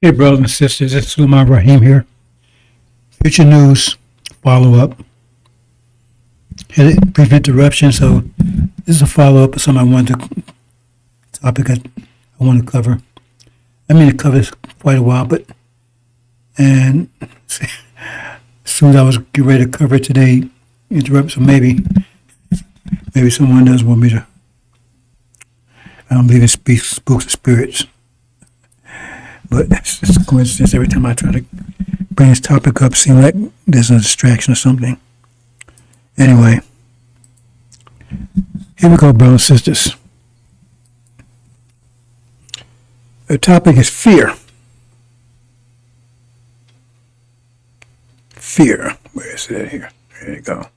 Hey, brothers and sisters, it's Sulaiman Rahim here. Future news follow up. Had a brief interruption, so this is a follow up of something I wanted to topic I want to cover. I mean, to cover this quite a while, but and as soon as I was getting ready to cover it today, interrupt. So maybe someone does want me to. I don't believe in spooks of spirits. But it's just a coincidence. Every time I try to bring this topic up, it seems like there's a distraction or something. Anyway, here we go, brothers and sisters. The topic is fear. Fear. Where is it here? There you go.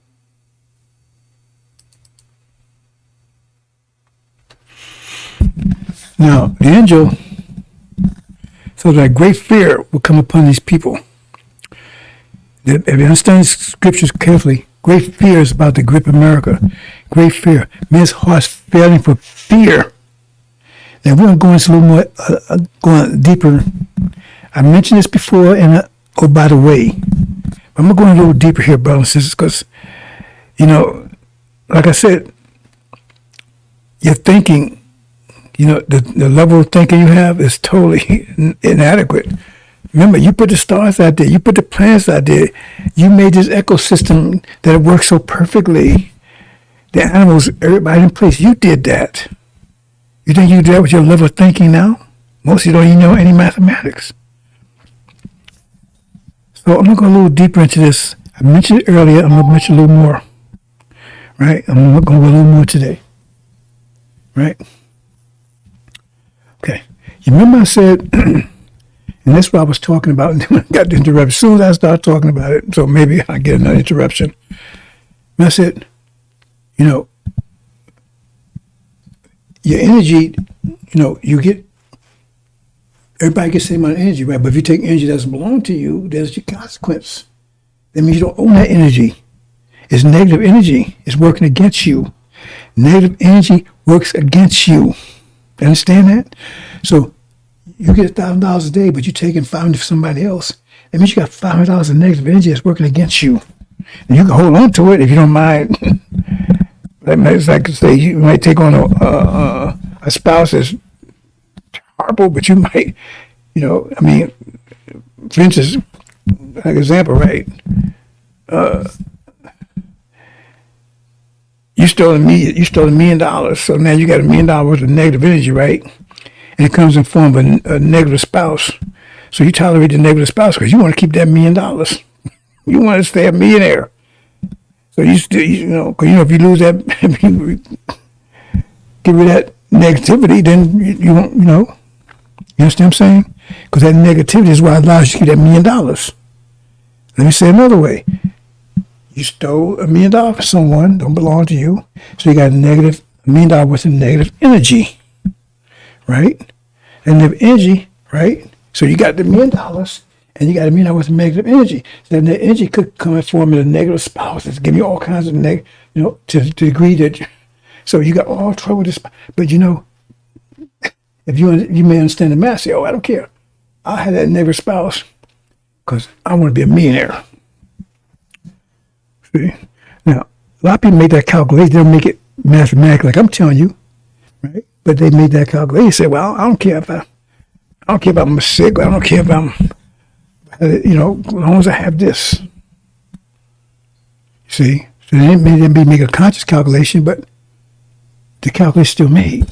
Now, the angel. So that great fear will come upon these people. If you understand the scriptures carefully, great fear is about to grip America. Great fear. Men's hearts failing for fear. Now we're going to go into a little more, going deeper. I mentioned this before, and oh, by the way, I'm going to go a little deeper here, brothers and sisters, because, like I said, you're thinking. The level of thinking you have is totally inadequate. Remember, you put the stars out there. You put the planets out there. You made this ecosystem that it works so perfectly. The animals, everybody in place. You did that. You think you do that with your level of thinking now? Most of you don't even know any mathematics. So I'm going to go a little deeper into this. I mentioned it earlier. I'm going to mention a little more. Right? I'm going to go a little more today. Right? Okay. You remember I said, and that's what I was talking about, and then I got the interruption. As soon as I start talking about it, so maybe I get another interruption. And I said, your energy, you get, everybody gets the same amount of energy, right? But if you take energy that doesn't belong to you, there's your consequence. That means you don't own that energy. It's negative energy. It's working against you. Negative energy works against you. You understand that? So you get $1,000 a day, but you're taking $500 for somebody else. That means you got $500 of negative energy that's working against you. And you can hold on to it if you don't mind. It's like say you might take on a spouse that's horrible, but you might, for instance, like example, right? You stole $1 million, so now you got $1 million worth of negative energy, right? And it comes in form of a negative spouse. So you tolerate the negative spouse because you want to keep that $1 million. You want to stay a millionaire. So you still, because if you lose that, if you get rid of that negativity, then you won't, you understand what I'm saying? Because that negativity is what allows you to keep that $1 million. Let me say it another way. You stole $1 million from someone, don't belong to you. So you got $1 million worth of negative energy, right? And negative energy, right? So you got the $1 million and you got $1 million worth of negative energy. So that energy could come in form of a negative spouse that's giving you all kinds of to the degree that so you got all trouble with this. But if you may understand the math, say, I don't care. I had that negative spouse because I want to be a millionaire. Now, a lot of people make that calculation. They don't make it mathematically, like I'm telling you, right? But they made that calculation. They say, "Well, I don't care if I'm sick. I don't care if I'm, as long as I have this." You see, so they may be make a conscious calculation, but the calculation still made.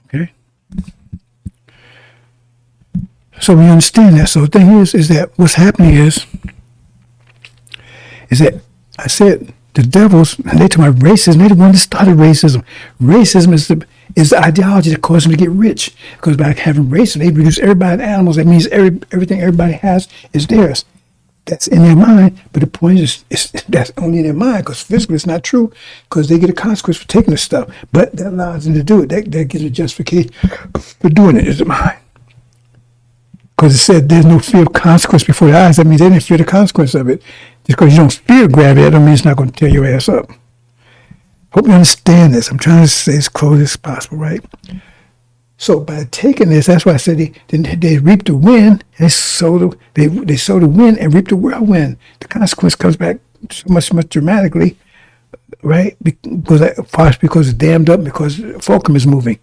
Okay. So we understand that. So the thing is that what's happening is that I said the devils, and they talk about racism, they're the one that started racism. Racism is the ideology that caused them to get rich. Because by having racism, they reduce everybody to animals. That means everything everybody has is theirs. That's in their mind, but the point is that's only in their mind, because physically it's not true, because they get a consequence for taking this stuff. But that allows them to do it. That gives a justification for doing it, is the mind. Because it said there's no fear of consequence before their eyes. That means they didn't fear the consequence of it. Just because you don't fear gravity, that don't mean it's not going to tear your ass up. Hope you understand this. I'm trying to say as close as possible, right? So by taking this, that's why I said they reap the wind, and they sow the wind and reap the whirlwind. The consequence comes back so much dramatically, right? Because it's dammed up, because fulcrum is moving.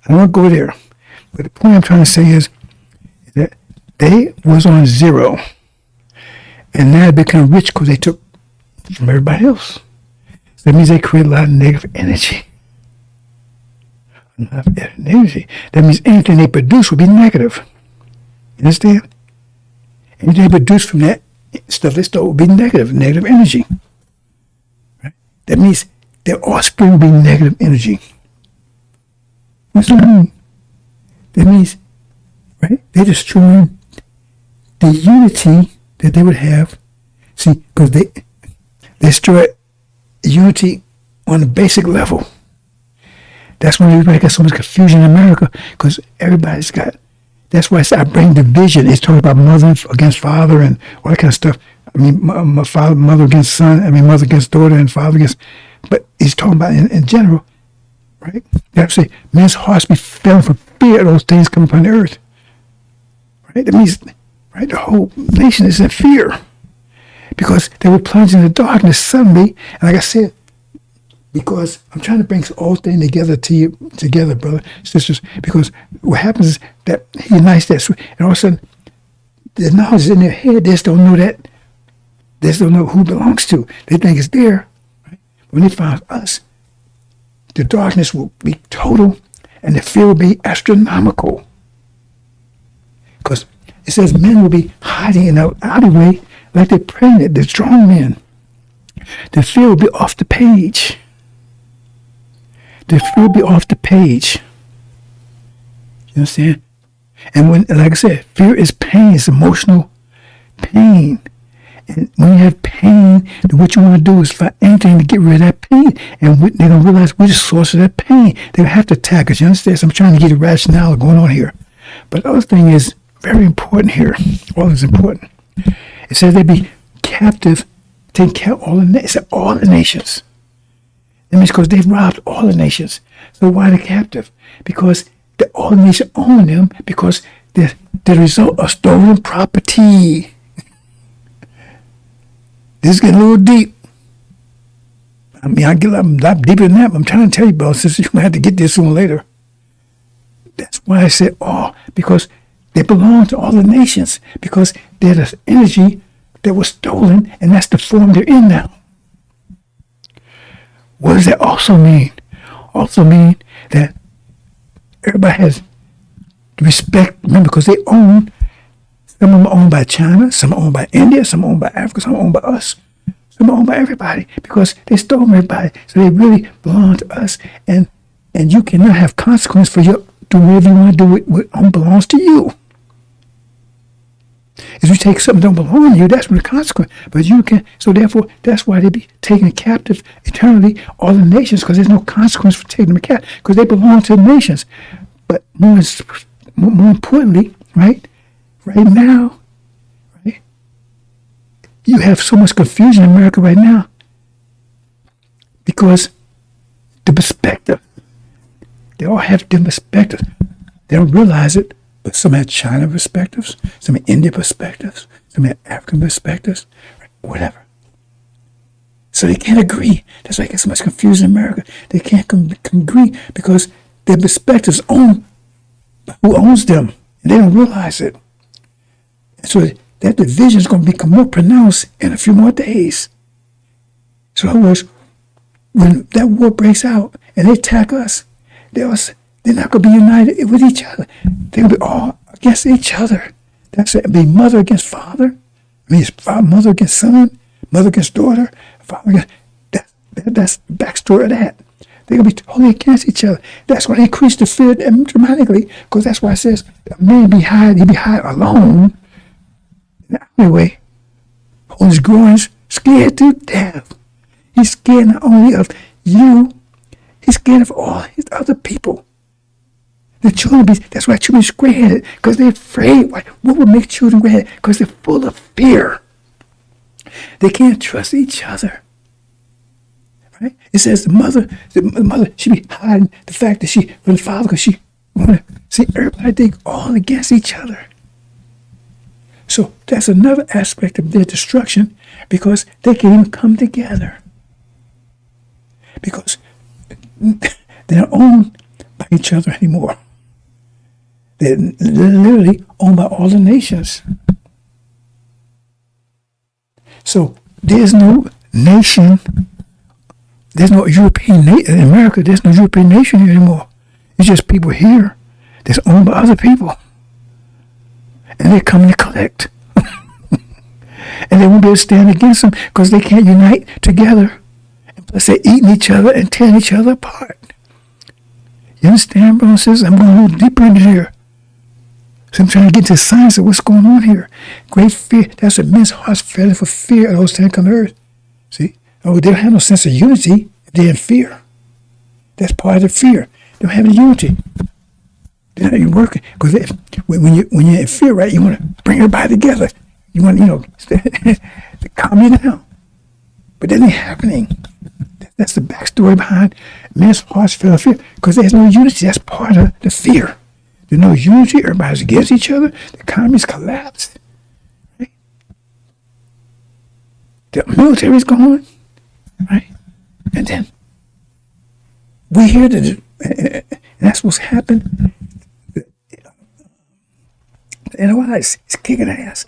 I don't want to go there, but the point I'm trying to say is that they was on zero, and now they become rich because they took from everybody else. So that means they create a lot of negative energy. Energy. That means anything they produce will be negative. You understand? Anything they produce from that stuff they stole will be negative energy. Right? That means their offspring will be negative energy. What's that mean? That means, right? They're destroying the unity that they would have. See, because they destroy unity on a basic level. That's when everybody got so much confusion in America, because everybody's got. That's why I bring division. It's talking about mother against father and all that kind of stuff. I mean, mother against son. I mean, mother against daughter and father against. But he's talking about in general, right? You have to say, men's hearts be filled for fear of those things coming upon the earth. Right? That means, right, the whole nation is in fear because they were plunged into darkness suddenly. And like I said, because I'm trying to bring all things together, brother, sisters, because what happens is that he unites that, and all of a sudden, the knowledge is in their head. They just don't know that. They just don't know who it belongs to. They think it's there. Right? When they find us, the darkness will be total, and the fear will be astronomical. Because it says men will be hiding in the alleyway like they're pregnant, they're strong men. The fear will be off the page. The fear will be off the page. You understand? And when, like I said, fear is pain. It's emotional pain. And when you have pain, then what you want to do is find anything to get rid of that pain. And they're going to realize we're the source of that pain. They have to attack us. You understand? So I'm trying to get a rationale going on here. But the other thing is very important here. All is important. It says they be captive, taking care of all the nations. That means because they've robbed all the nations. So why the captive? Because all the nations own them, because they're the result of stolen property. This is getting a little deep. I mean, I get a lot deeper than that, but I'm trying to tell you, brothers and sisters, you're going to have to get this sooner or later. That's why I said all, because they belong to all the nations, because they're the energy that was stolen, and that's the form they're in now. What does that also mean? Also mean that everybody has respect, remember, because they own, some of them are owned by China, some are owned by India, some are owned by Africa, some are owned by us, some are owned by everybody, because they stole everybody. So they really belong to us, and you cannot have consequence for your doing whatever you want to do with what belongs to you. If you take something that don't belong to you, that's what the consequence. But you can, so therefore, that's why they be taken captive eternally, all the nations, because there's no consequence for taking them captive, because they belong to the nations. But more importantly, right now, right, you have so much confusion in America right now because the perspective, they all have different perspectives. They don't realize it. But some have China perspectives, some have India perspectives, some have African perspectives, whatever. So they can't agree. That's why I get so much confusion in America. They can't agree because their perspectives own who owns them, and they don't realize it. And so that division is going to become more pronounced in a few more days. So in other words, when that war breaks out and they attack us, they're not going to be united with each other. They're going to be all against each other. That's it. It'll be mother against father. I mean, it's mother against son, mother against daughter, father against... That's the backstory of that. They're going to be totally against each other. That's going to increase the fear dramatically, because that's why it says a man he be hiding alone. Anyway, on his groins, scared to death. He's scared not only of you, he's scared of all his other people. The children that's why children are gray-headed, because they're afraid. What would make children gray-headed? Because they're full of fear. They can't trust each other. Right? It says the mother, she be hiding the fact that from the father, because she want to See, everybody, they all against each other. So that's another aspect of their destruction, because they can't even come together. Because they're not owned by each other anymore. They're literally owned by all the nations. So there's no nation, there's no European in America, there's no European nation anymore. It's just people here that's owned by other people. And they're coming to collect. And they won't be able to stand against them because they can't unite together. And plus they're eating each other and tearing each other apart. You understand, brothers and sisters? I'm going a little deeper into here. So I'm trying to get to the science of what's going on here. Great fear. That's what men's hearts failing for fear of those things come to earth. See? Oh, they don't have no sense of unity if they're in fear. That's part of the fear. They don't have any unity. They're not even working. Because when you're in fear, right, you want to bring everybody together. You want, to calm you down. But that ain't happening. That's the backstory behind men's hearts failing for fear. Because there's no unity. That's part of the fear. There's no unity. Everybody's against each other. The economy's collapsed. Right? The military's gone. Right? And then we hear that, and that's what's happened. The NOIs is kicking ass.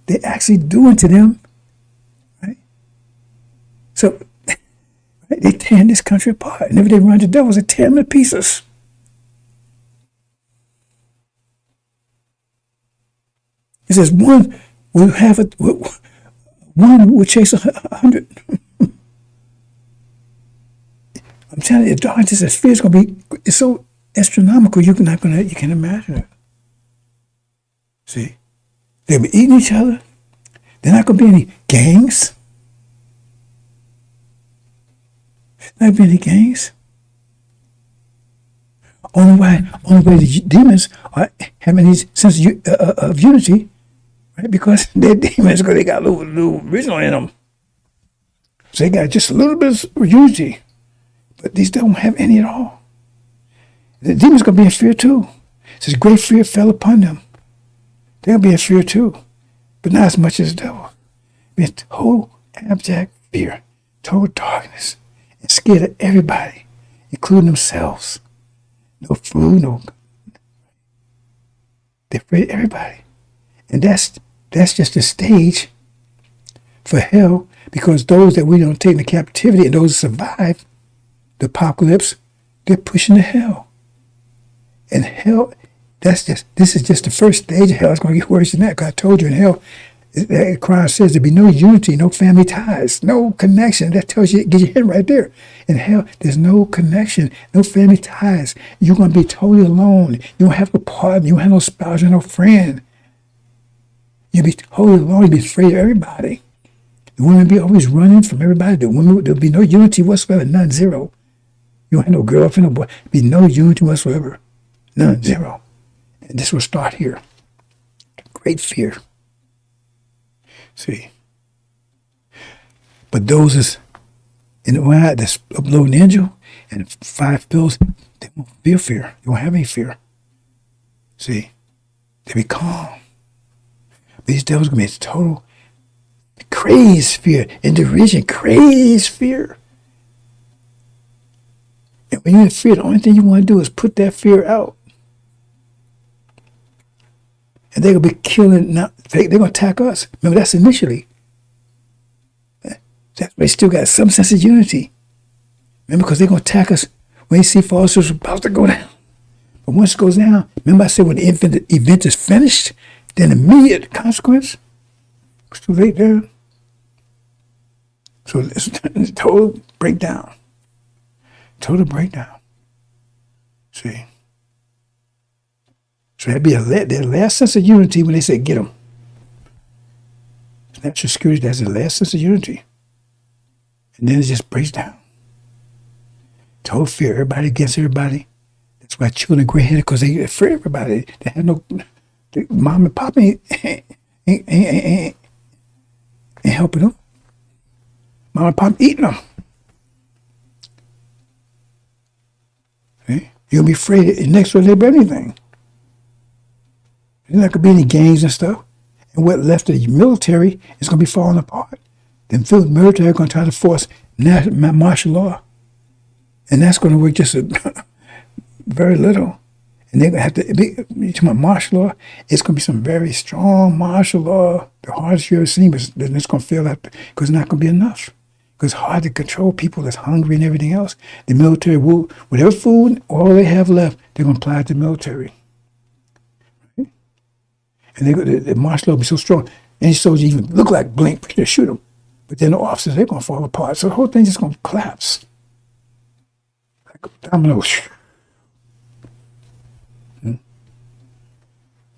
They're actually doing to them. Right? So, right, they tearing this country apart. And if they run to devils, they tear them to pieces. It says one will chase 100. I'm telling you, the darkness and fear is going to be, it's so astronomical, you can't imagine it. See? They'll be eating each other. There's not going to be any gangs. Not going to be any gangs. Only way the demons are having these sense of unity, right? Because they're demons, because they got a little original in them. So they got just a little bit of unity. But these don't have any at all. The demons going to be in fear too. It says great fear fell upon them. They'll be in fear too. But not as much as the devil. Be in total abject fear, total darkness, and scared of everybody, including themselves. No food, they're afraid of everybody. And that's just a stage for hell, because those that we don't take into captivity and those that survive the apocalypse, they're pushing to hell. And hell, this is just the first stage of hell. It's going to get worse than that, because I told you in hell, that Christ says there'll be no unity, no family ties, no connection. That tells you, get your head right there. In hell, there's no connection, no family ties. You're going to be totally alone. You don't have a partner. You don't have no spouse, no friend. You'll be totally alone. You'll be afraid of everybody. The women will be always running from everybody. There'll be no unity whatsoever, none, zero. You don't have no girlfriend, no boy. There'll be no unity whatsoever, none, zero. And this will start here. Great fear. See, but those is in the wild that's uploading the angel and 5 bills, they won't feel fear. They won't have any fear. See, they be calm. But these devils gonna be total crazed fear and derision, crazed fear. And when you're in fear, the only thing you want to do is put that fear out. And they're going to be killing, now they're going to attack us. Remember, that's initially. They still got some sense of unity. Remember, because they're going to attack us when they see false is about to go down. But once it goes down, remember I said when the event is finished, then immediate consequence. It's too late there. So it's total breakdown. Total breakdown. See? So that'd be their last sense of unity when they say, get them. National security, that's the last sense of unity. And then it just breaks down. Total fear, everybody against everybody. That's why children are gray-headed, because they're afraid of everybody. They have no, mom and pop ain't helping them. Mom and pop eating them. See? You're going to be afraid next door neighbor anything. There's not going to be any gangs and stuff. And what left of the military is going to be falling apart. Then the military are going to try to force martial law. And that's going to work just very little. And they're going to have to, you're talking about martial law, it's going to be some very strong martial law, the hardest you've ever seen, but then it's going to fail out because it's not going to be enough. Because it's hard to control people that's hungry and everything else. The military will, whatever food, all they have left, they're going to apply it to the military. Right? And the martial law will be so strong, any soldier even look like blink, they shoot them. But then the officers, they're going to fall apart. So the whole thing's just going to collapse. Like dominoes.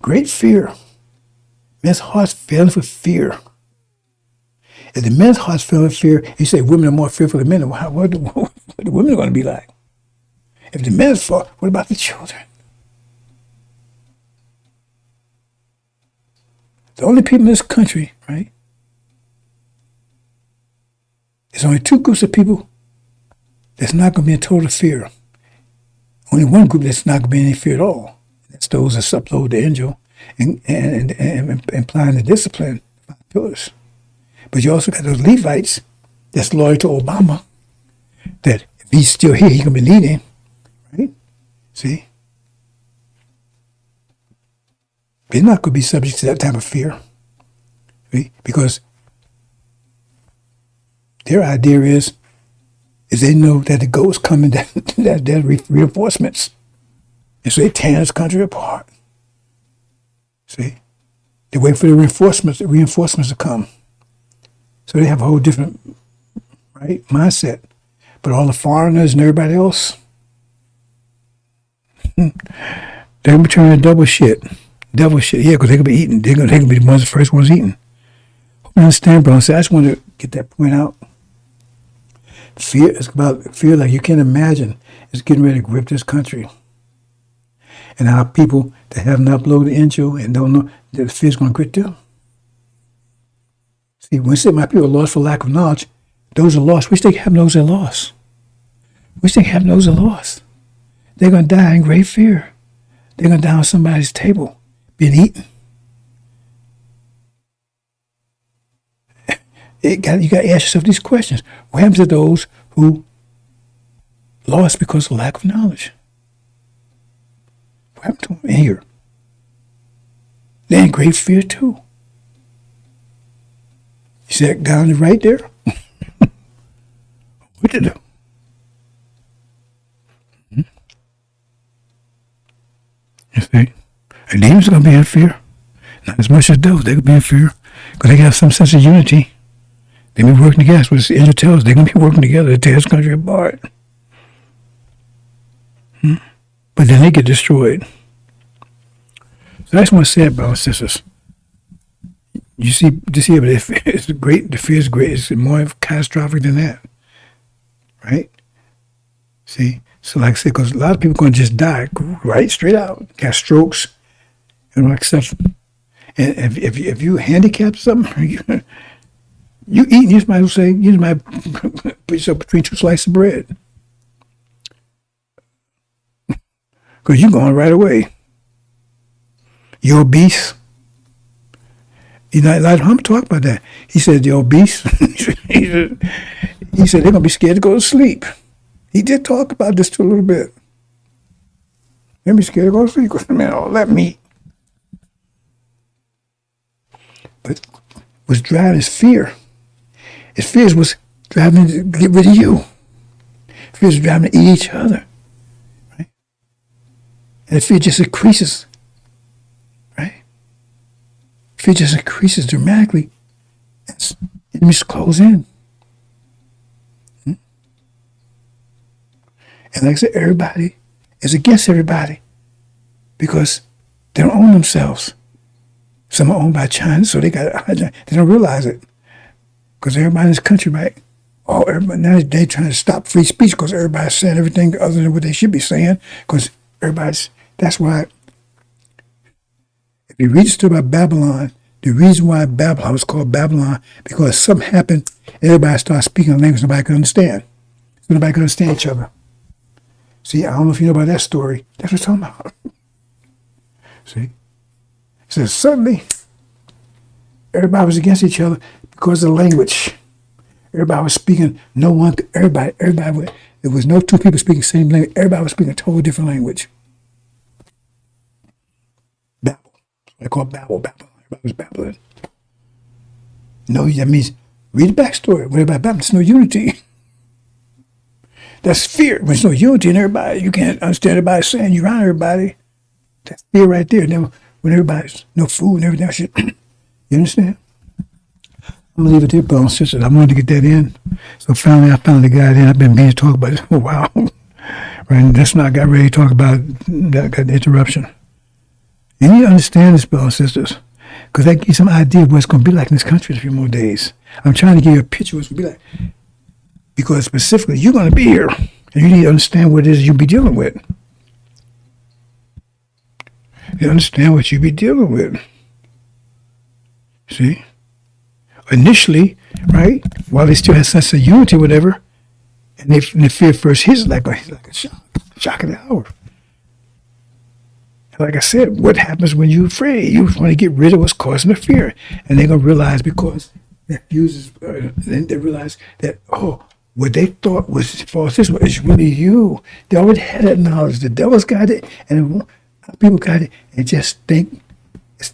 Great fear. Men's hearts failing for fear. If the men's hearts failing for fear, you say women are more fearful than men. What the women are going to be like? If the men's fall, what about the children? The only people in this country, right? There's only two groups of people that's not going to be in total fear. Only one group that's not going to be in any fear at all. That's those that upload the angel and implying the discipline, 5 pillars. But you also got those Levites that's loyal to Obama, that if he's still here, he's going to be leading, right? See? They're not going to be subject to that type of fear, right? Because their idea is they know that the goat's coming, that reinforcements. And so they tear this country apart. See? They wait for the reinforcements to come. So they have a whole different, right, mindset. But all the foreigners and everybody else, they're going to be turning double shit. Double shit, yeah, because they're going to be eating. They're going to be the first ones eating. Hope you understand, bro. So I just want to get that point out. Fear is about fear like you can't imagine. It's getting ready to grip this country. And our people that haven't uploaded the angel and don't know that the fear's going to grip them. See, when we say my people are lost for lack of knowledge, those are lost. We still have those that are lost. We still have those that are lost. They're going to die in great fear. They're going to die on somebody's table, being eaten. You got to ask yourself these questions. What happens to those who lost because of lack of knowledge? What happened to them in here? They're in great fear too. You see that guy on the right there? What did do? You see? And demons are going to be in fear. Not as much as those. They're going to be in fear because they have some sense of unity. They've been working together. That's what the angel tells us. They're going to be working together to tear this country apart. But then they get destroyed. So that's what I said, brothers and sisters. You see, but it's great. The fear is great. It's more catastrophic than that, right? See, so like I said, because a lot of people are going to just die, right, straight out, got strokes, and like stuff. And if you handicapped something, you eat, you might as well say, you might put yourself between 2 slices of bread, because you're going right away. You're obese. Elijah Muhammad talked about that. He said, the obese, he said they're going to be scared to go to sleep. He did talk about this too a little bit. They'll be scared to go to sleep because, man, all that meat. But what's driving is fear. His fears was driving to get rid of you. Fears driving to eat each other. Right? And the fear just increases. Fear just increases dramatically as enemies close in. And like I said, everybody is against everybody because they don't own themselves. Some are owned by China, so they don't realize it. Because everybody in this country, right? Oh, everybody now they're trying to stop free speech because everybody's saying everything other than what they should be saying. Because that's why. If you read the story about Babylon, the reason why Babylon was called Babylon, because something happened, everybody started speaking a language nobody could understand. So nobody could understand each other. See, I don't know if you know about that story. That's what I'm talking about. See? says suddenly everybody was against each other because of the language. Everybody was speaking. No one. Everybody. There was no two people speaking the same language. Everybody was speaking a totally different language. Babel. I call it Babel. Everybody was babbling. No, that means read the backstory. What about Babel? There's no unity. That's fear. When there's no unity in everybody, you can't understand everybody saying you're around everybody. That's fear right there. Then when everybody's no food and everything else, you understand? I'm gonna leave it there, brothers and sisters. I wanted to get that in. So finally, I found the guy there. I've been meaning to talk about it for a while. Right? That's not got ready to talk about that. Got the interruption. You need to understand this, brothers and sisters, because that gives you some idea of what it's going to be like in this country in a few more days. I'm trying to give you a picture of what it's going to be like, because specifically, you're going to be here, and you need to understand what it is you'll be dealing with. You understand what you'll be dealing with. See? Initially, right, while they still have sense of unity, whatever, and they fear first hits like a shock of the hour. Like I said, what happens when you're afraid? You want to get rid of what's causing the fear, and they're gonna realize because that fuses. Then they realize that what they thought was false is really you. They already had that knowledge. The devil's got it, and people got it, and just think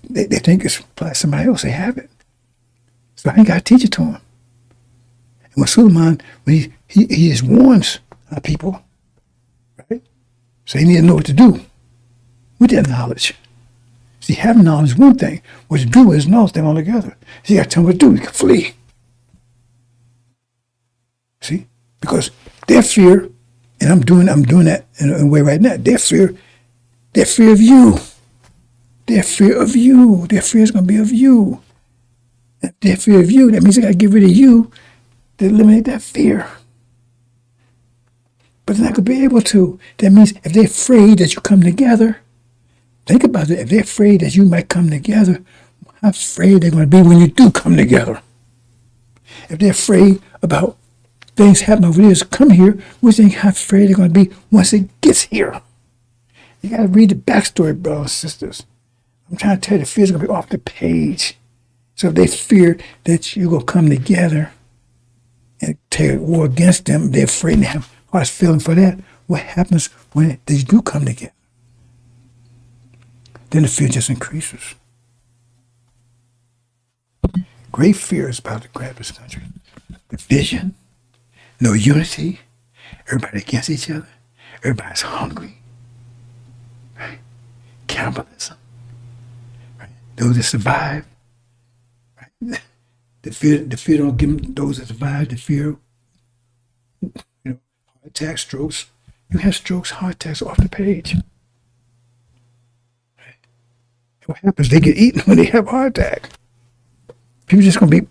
they think it's by somebody else. They have it. So I ain't got to teach it to him. And when Suleiman, when he just warns people, right? So he need to know what to do with that knowledge. See, having knowledge is one thing. What to do is another thing altogether. So you got to tell them what to do. You can flee. See? Because their fear, and I'm doing that in a way right now, their fear of you. Their fear of you. Their fear is going to be of you. If they fear of you, that means they got to get rid of you to eliminate that fear. But they're not going to be able to. That means if they're afraid that you come together, think about it. If they're afraid that you might come together, how afraid they're going to be when you do come together. If they're afraid about things happening over there to come here, we think how afraid they're going to be once it gets here. You got to read the backstory, brothers and sisters. I'm trying to tell you, the fear's going to be off the page. So if they fear that you're going to come together and take a war against them, they're afraid and have hearts feeling for that. What happens when they do come together? Then the fear just increases. Great fear is about to grab this country. Division, no unity, everybody against each other, everybody's hungry, right? Cannibalism, right? Those that survive. The fear don't give them, those that survive, the fear, heart attacks, strokes. You have strokes, heart attacks off the page. Right? What happens? They get eaten when they have a heart attack. People just going to be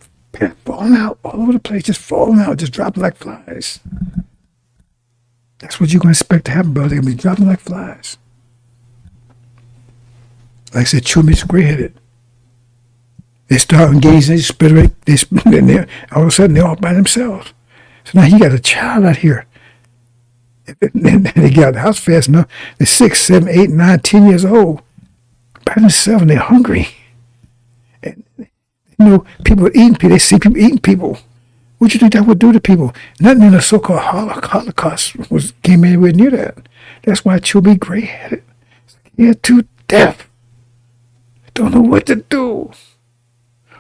falling out all over the place, just falling out, just dropping like flies. That's what you're going to expect to happen, brother. They're going to be dropping like flies. Like I said, children is gray-headed. They start engaging, they split, and all of a sudden they're all by themselves. So now you got a child out here. And they get out of the house fast enough. They're 6, 7, 8, 9, 10 years old. By themselves, and they're hungry. And people are eating people. They see people eating people. What do you think that would do to people? Nothing in the so-called Holocaust came anywhere near that. That's why children be gray-headed. They're too deaf. Don't know what to do.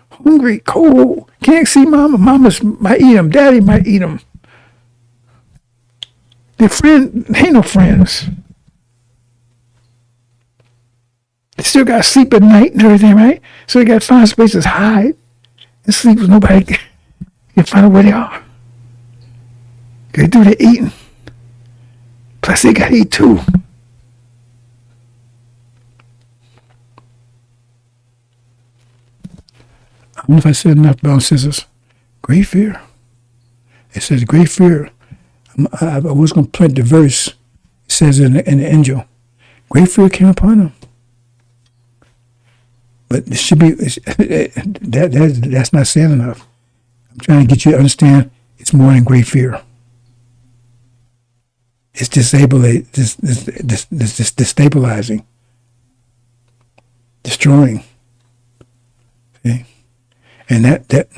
Hungry, cold, can't see mama. Mama might eat them. Daddy might eat them. Their friend, ain't no friends. They still got to sleep at night and everything, right? So they got to find spaces to hide and sleep with nobody can find out where they are. They do their eating. Plus they got to eat too. I don't know if I said enough, brothers and sisters. Great fear. It says great fear. I was going to print the verse. It says in the angel, great fear came upon them. But it should be that's not saying enough. I'm trying to get you to understand it's more than great fear. It's destabilizing, destroying. See? And that,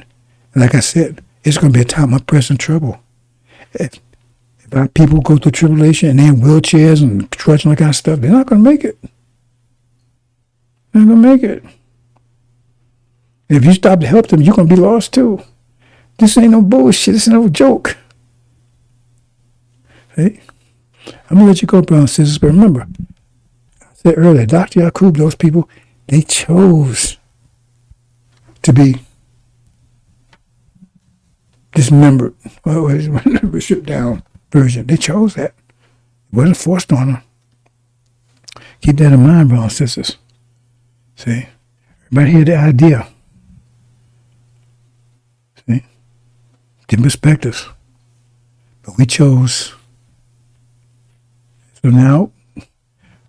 like I said, it's going to be a time of present trouble. If our people go through tribulation and they're in wheelchairs and trudging all kind of stuff, they're not going to make it. They're not going to make it. If you stop to help them, you're going to be lost too. This ain't no bullshit. This ain't no joke. See? I'm going to let you go, brothers and sisters, but remember, I said earlier, Dr. Yakub, those people, they chose to be dismembered, or stripped down version. They chose that. It wasn't forced on them. Keep that in mind, brothers and sisters. See? Everybody hear the idea. See? Different perspectives. But we chose. So now,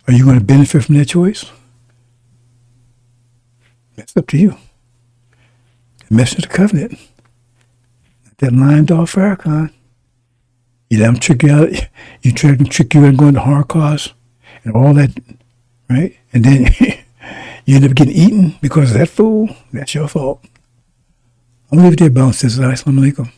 are you going to benefit from that choice? That's up to you. The message of the covenant. That lying dog Farrakhan. You let them trick you out. You try to trick you into going to hard cars and all that, right? And then you end up getting eaten because of that fool. That's your fault. I'm going to leave it there, brothers and sisters. Assalamu alaikum.